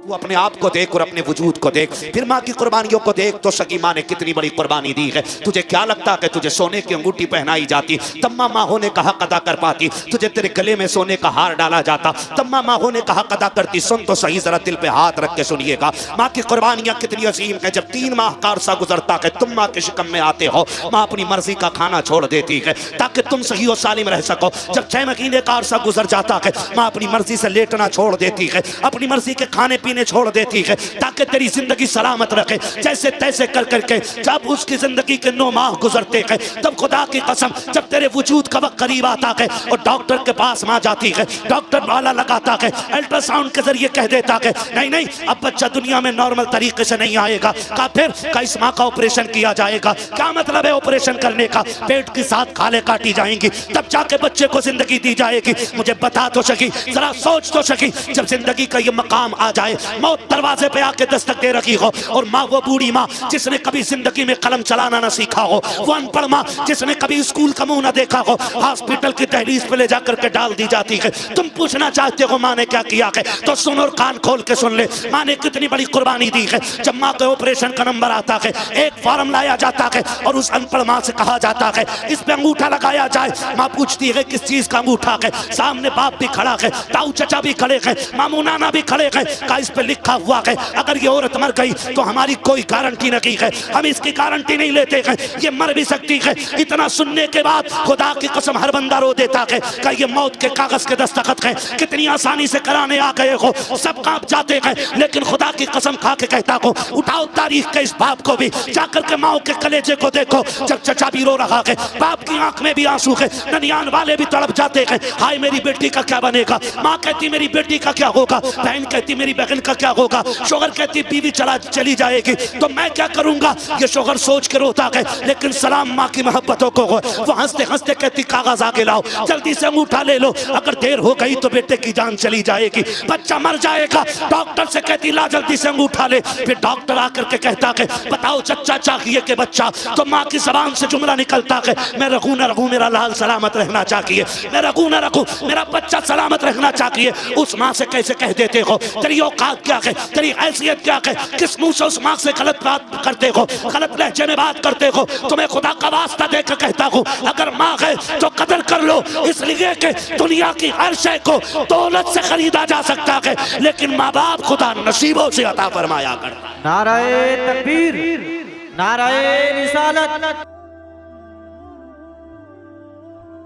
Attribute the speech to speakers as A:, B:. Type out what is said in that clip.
A: تو اپنے آپ کو دیکھ اور اپنے وجود کو دیکھ، پھر ماں کی قربانیوں کو دیکھ تو سگی ماں نے کتنی بڑی قربانی دی ہے۔ تجھے کیا لگتا کہ تجھے سونے کی انگوٹھی پہنائی جاتی تب ماں ہونے کا حق ادا کر پاتی؟ تجھے تیرے گلے میں سونے کا ہار ڈالا جاتا تب ماں ہونے کا حق ادا کرتی؟ سن تو صحیح، ذرا دل پہ ہاتھ رکھ کے سنیے گا، ماں کی قربانیاں کتنی عظیم ہیں۔ جب 3 ماہ کا عرصہ گزرتا ہے تم ماں کے شکم میں آتے ہو، ماں اپنی مرضی کا کھانا چھوڑ دیتی ہے تاکہ تم صحیح و سالم رہ سکو۔ جب 6 مہینے کا عرصہ گزر جاتا ہے ماں اپنی مرضی سے لیٹنا چھوڑ دیتی ہے، اپنی مرضی کے کھانے پینے چھوڑ دیتی ہے تاکہ تیری زندگی سلامت رکھے۔ جیسے تیسے کر کر کے جب اس کی زندگی کے 9 ماہ گزرتے ہیں تب خدا کی قسم جب تیرے وجود کا وقت قریب آتا ہے اور ڈاکٹر کے پاس ماں جاتی ہے، ڈاکٹر بالا لگاتا ہے، الٹرا ساؤنڈ کے ذریعے کہہ دیتا ہے نہیں اب بچہ دنیا میں نارمل طریقے سے نہیں آئے گا، کہا پھر کہ اس ماں کا آپریشن کیا جائے گا۔ کیا مطلب ہے آپریشن کرنے کا؟ پیٹ کے ساتھ کھالیں کاٹی جائیں گی تب جا کے بچے کو زندگی دی جائے گی۔ مجھے بتا تو سکی، ذرا سوچ تو سکی، جب زندگی کا یہ مقام آ جائے، موت دروازے پہ آ کے دستک دے رکھی ہو، اور ماں وہ بوڑھی ماں جس نے کبھی زندگی میں قلم چلانا نہ سیکھا ہو، وہ ان پڑھ ماں جس نے کبھی اسکول کا منہ نہ دیکھا ہو، ہاسپٹل کی دہلیز پہ لے جا کر کے ڈال دی جاتی ہے۔ تم پوچھنا چاہتے ہو ماں نے کیا کیا ہے تو سن اور کان کھول کے سن لے، ماں نے کتنی بڑی قربانی دی ہے۔ جب ماں کے آپریشن کا نمبر آتا ہے ایک فارم لایا جاتا ہے اور اس ان پڑھ ماں سے کہا جاتا ہے اس پہ انگوٹھا لگایا جائے۔ ماں پوچھتی ہے کس چیز کا انگوٹھا ہے؟ سامنے باپ بھی کھڑا ہے، تاؤ چچا بھی کھڑے ہیں، ماموں نانا بھی کھڑے ہیں، کہا اس پہ لکھا ہوا ہے اگر یہ عورت مر گئی تو ہماری کوئی گارنٹی نہیں ہے، ہم اس کی گارنٹی نہیں لیتے ہیں، یہ مر بھی سکتی ہے۔ اتنا سننے کے بعد خدا کی قسم ہر بندہ رو دیتا ہے کہ یہ موت کے کاغذ کے دستخط ہیں، کتنی آسانی سے کرانے آ گئے ہو، سب کانپ جاتے ہیں، لیکن خدا کی قسم کھا کے کہتا ہوں اٹھاؤ تاریخ کے اس باپ کو بھی، جا کر کے ماں کے کلیجے کو دیکھو۔ جب چچا بھی رو رہا ہے، باپ کی آنکھ میں بھی آنسو ہے، ننیان والے بھی تڑپ جاتے ہیں، ہائے میری بیٹی کا کیا بنے گا؟ ماں کہتی میری بیٹی کا کیا ہوگا، بہن کہتی میری بہن کا کیا ہوگا، شوہر کہتی بیوی چلی جائے گی تو میں کیا کروں گا؟ یہ شوہر سوچ کے روتا ہے، لیکن سلام ماں کی محبتوں کو وہ ہنستے ہنستے کہتی کاغذ آگے لاؤ، جلدی سے انگوٹھا لے لو، اگر دیر ہو گئی تو بیٹے کی جان چلی جائے گی، بچہ مر جائے گا۔ ڈاکٹر سے کہتی لا جلدی سے انگوٹھا لے، پھر ڈاکٹر آ کر کے کہتا ہے بتاؤ چچا چاہیے کہ بچہ؟ تو ماں کی زبان سے جملہ نکلتا ہے میں رہوں نہ رہوں میرا لال سلامت رہنا چاہیے، میں رہوں نہ رہوں میرا بچہ سلامت رہنا چاہیے۔ اس ماں سے کیسے کہہ دیتے ہو؟ تیری اوقات کیا ہے؟ تیری حیثیت کیا ہے؟ کس منہ سے اس ماں سے غلط بات کرتے ہو، غلط لہجے میں بات کرتے ہو؟ تمہیں خدا کا واسطہ دے کر کہتا ہوں اگر ماں ہے تو قدر کر لو، اس لیے کہ دنیا کی ہر شے کو دولت سے خریدا جا سکتا ہے لیکن ماں باپ خدا نصیبوں سے عطا فرمایا کرتا ہے۔
B: نعرہ تکبیر، نعرہ رسالت۔